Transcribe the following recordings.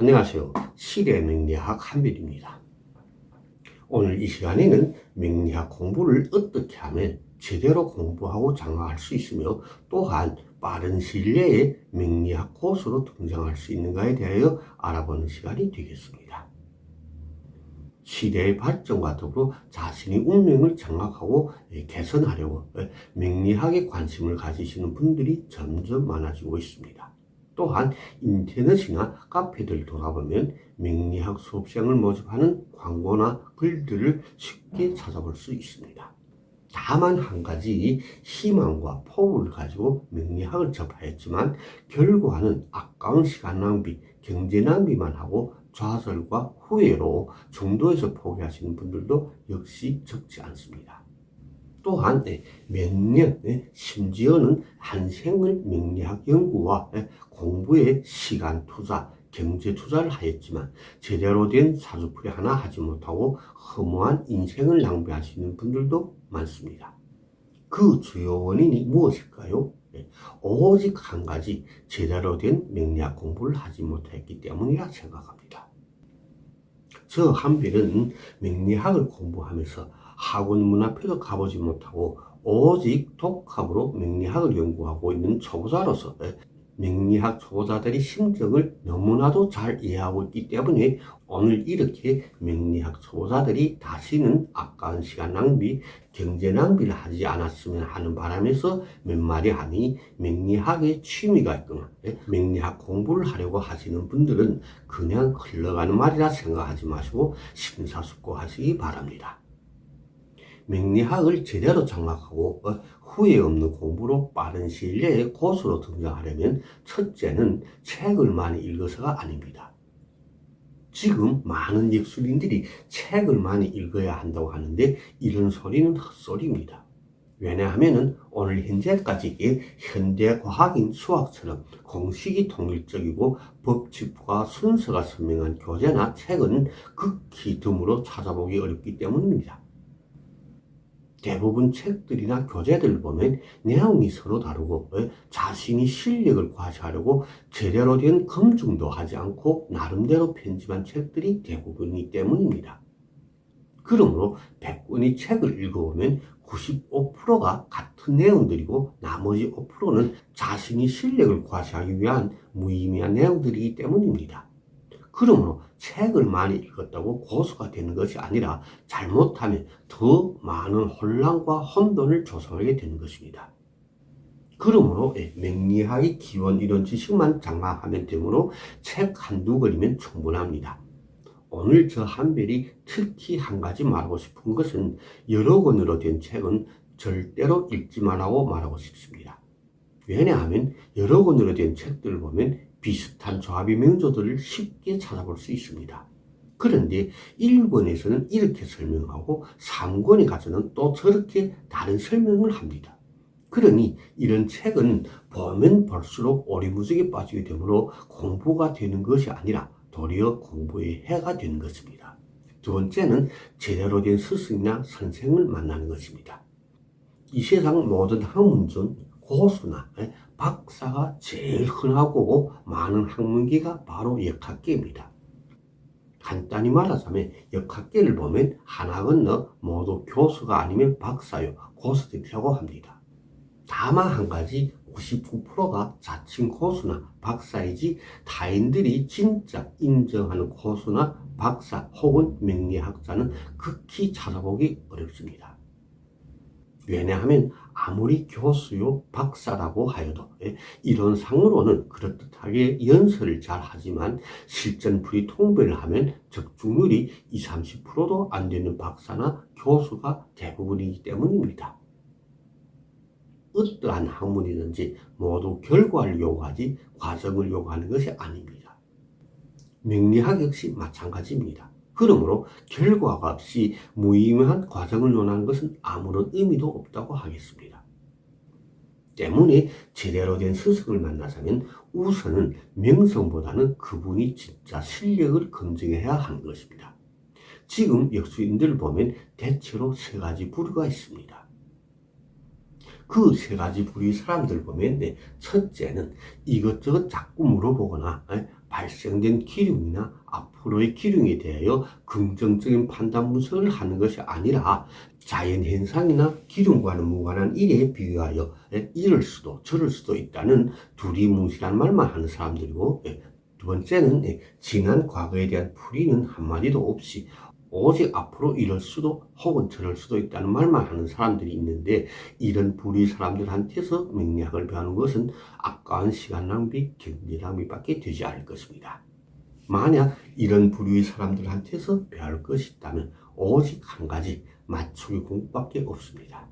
안녕하세요. 시대명리학 한별입니다. 오늘 이 시간에는 명리학 공부를 어떻게 하면 제대로 공부하고 장악할 수 있으며 또한 빠른 시일 내에 명리학 고수로 등장할 수 있는가에 대하여 알아보는 시간이 되겠습니다. 시대의 발전과 더불어 자신의 운명을 장악하고 개선하려고 명리학에 관심을 가지시는 분들이 점점 많아지고 있습니다. 또한 인터넷이나 카페들 돌아보면 명리학 수업생을 모집하는 광고나 글들을 쉽게 찾아볼 수 있습니다. 다만 한 가지 희망과 포부를 가지고 명리학을 접하였지만 결과는 아까운 시간 낭비, 경제 낭비만 하고 좌절과 후회로 중도에서 포기하시는 분들도 역시 적지 않습니다. 또한 몇 년, 심지어는 한 생을 명리학 연구와 공부에 시간 투자, 경제 투자를 하였지만 제대로 된 사주풀이 하나 하지 못하고 허무한 인생을 낭비하시는 분들도 많습니다. 그 주요 원인이 무엇일까요? 오직 한 가지, 제대로 된 명리학 공부를 하지 못했기 때문이라 생각합니다. 저 한별은 명리학을 공부하면서 학원 문 앞에도 가보지 못하고 오직 독학으로 명리학을 연구하고 있는 초보자로서 명리학 초보자들의 심정을 너무나도 잘 이해하고 있기 때문에 오늘 이렇게 명리학 초보자들이 다시는 아까운 시간 낭비, 경제 낭비를 하지 않았으면 하는 바람에서 몇 마디 하니 명리학에 취미가 있거나 명리학 공부를 하려고 하시는 분들은 그냥 흘러가는 말이라 생각하지 마시고 심사숙고하시기 바랍니다. 명리학을 제대로 장악하고 후회 없는 공부로 빠른 시일 내에 고수로 등장하려면 첫째는 책을 많이 읽어서가 아닙니다. 지금 많은 예술인들이 책을 많이 읽어야 한다고 하는데 이런 소리는 헛소리입니다. 왜냐하면 오늘 현재까지 현대 과학인 수학처럼 공식이 통일적이고 법칙과 순서가 선명한 교재나 책은 극히 드물어 찾아보기 어렵기 때문입니다. 대부분 책들이나 교재들을 보면 내용이 서로 다르고 자신이 실력을 과시하려고 제대로 된 검증도 하지 않고 나름대로 편집한 책들이 대부분이기 때문입니다. 그러므로 100권의 책을 읽어보면 95%가 같은 내용들이고 나머지 5%는 자신이 실력을 과시하기 위한 무의미한 내용들이기 때문입니다. 그러므로 책을 많이 읽었다고 고수가 되는 것이 아니라 잘못하면 더 많은 혼란과 혼돈을 조성하게 되는 것입니다. 그러므로 명리학의 기원 이론 지식만 장악하면 되므로 책 한두 권이면 충분합니다. 오늘 저 한별이 특히 한 가지 말하고 싶은 것은 여러 권으로 된 책은 절대로 읽지만 하고 말하고 싶습니다. 왜냐하면 여러 권으로 된 책들을 보면 비슷한 조합의 명조들을 쉽게 찾아볼 수 있습니다. 그런데 1권에서는 이렇게 설명하고 3권에 가서는 또 저렇게 다른 설명을 합니다. 그러니 이런 책은 보면 볼수록 오리무중에 빠지게 되므로 공부가 되는 것이 아니라 도리어 공부에 해가 되는 것입니다. 두 번째는 제대로 된 스승이나 선생을 만나는 것입니다. 이 세상 모든 학문 중 고수나 박사가 제일 흔하고 많은 학문기가 바로 역학계입니다. 간단히 말하자면 역학계를 보면 하나 건너 모두 교수가 아니면 박사요, 고수들이라고 합니다. 다만 한 가지 99%가 자칭 고수나 박사이지 타인들이 진짜 인정하는 고수나 박사 혹은 명리학자는 극히 찾아보기 어렵습니다. 왜냐하면 아무리 교수요 박사라고 하여도 이론상으로는 그럴듯하게 연설을 잘 하지만 실전풀이 통배를 하면 적중률이 20-30%도 안 되는 박사나 교수가 대부분이기 때문입니다. 어떠한 학문이든지 모두 결과를 요구하지 과정을 요구하는 것이 아닙니다. 명리학 역시 마찬가지입니다. 그러므로 결과가 없이 무의미한 과정을 논하는 것은 아무런 의미도 없다고 하겠습니다. 때문에 제대로 된 스승을 만나자면 우선은 명성보다는 그분이 진짜 실력을 검증해야 하는 것입니다. 지금 역수인들을 보면 대체로 세 가지 부류가 있습니다. 그 세 가지 부류의 사람들 보면 첫째는 이것저것 자꾸 물어보거나 발생된 기륭이나 앞으로의 기륭에 대하여 긍정적인 판단 분석을 하는 것이 아니라 자연현상이나 기륭과는 무관한 일에 비유하여 이럴 수도 저럴 수도 있다는 두리뭉실한 말만 하는 사람들이고, 두 번째는 지난 과거에 대한 풀이는 한마디도 없이 오직 앞으로 이럴 수도 혹은 저럴 수도 있다는 말만 하는 사람들이 있는데, 이런 부류의 사람들한테서 명리학을 배우는 것은 아까운 시간 낭비, 경제 낭비밖에 되지 않을 것입니다. 만약 이런 부류의 사람들한테서 배울 것이 있다면 오직 한 가지, 맞추기 공부밖에 없습니다.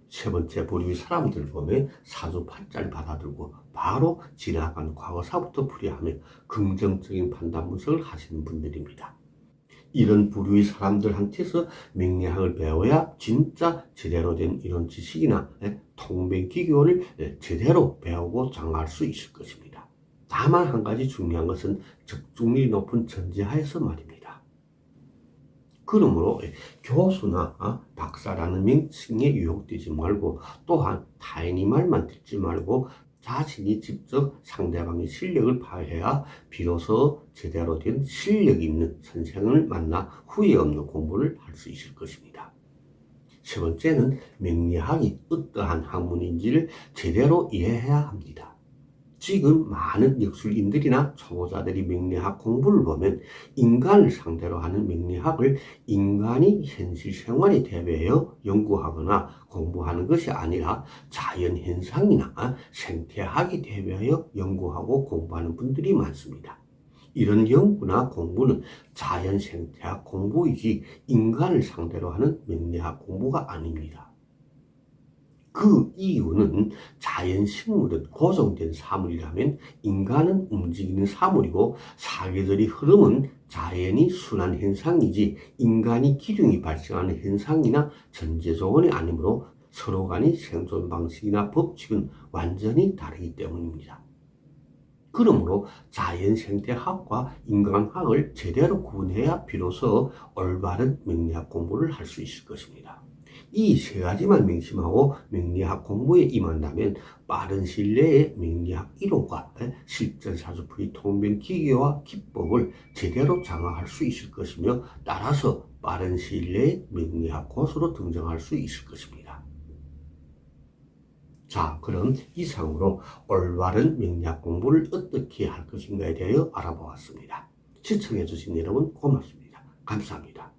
세 번째 부류의 사람들을 보면 사주팔자를 받아들고 바로 지나간 과거사부터 풀이하며 긍정적인 판단 분석을 하시는 분들입니다. 이런 부류의 사람들한테서 명리학을 배워야 진짜 제대로 된 이런 지식이나 통변기교를 제대로 배우고 장할 수 있을 것입니다. 다만 한 가지 중요한 것은 적중률이 높은 전제하에서 말입니다. 그러므로 교수나 박사라는 명칭에 유혹되지 말고, 또한 타인의 말만 듣지 말고 자신이 직접 상대방의 실력을 파악해야 비로소 제대로 된 실력 있는 선생을 만나 후회 없는 공부를 할 수 있을 것입니다. 세 번째는 명리학이 어떠한 학문인지를 제대로 이해해야 합니다. 지금 많은 역술인들이나 초보자들이 명리학 공부를 보면 인간을 상대로 하는 명리학을 인간이 현실 생활에 대비하여 연구하거나 공부하는 것이 아니라 자연현상이나 생태학에 대비하여 연구하고 공부하는 분들이 많습니다. 이런 연구나 공부는 자연 생태학 공부이지 인간을 상대로 하는 명리학 공부가 아닙니다. 그 이유는 자연식물은 고정된 사물이라면 인간은 움직이는 사물이고, 사계절의 흐름은 자연이 순환 현상이지 인간이 기륭이 발생하는 현상이나 전제조건이 아니므로 서로 간의 생존 방식이나 법칙은 완전히 다르기 때문입니다. 그러므로 자연생태학과 인간학을 제대로 구분해야 비로소 올바른 명리학 공부를 할 수 있을 것입니다. 이 세 가지만 명심하고 명리학 공부에 임한다면 빠른 시일 내에 명리학 이론과 실전사주풀이 통변 기계와 기법을 제대로 장악할 수 있을 것이며, 따라서 빠른 시일 내에 명리학 고수로 등장할 수 있을 것입니다. 자, 그럼 이상으로 올바른 명리학 공부를 어떻게 할 것인가에 대하여 알아보았습니다. 시청해주신 여러분 고맙습니다. 감사합니다.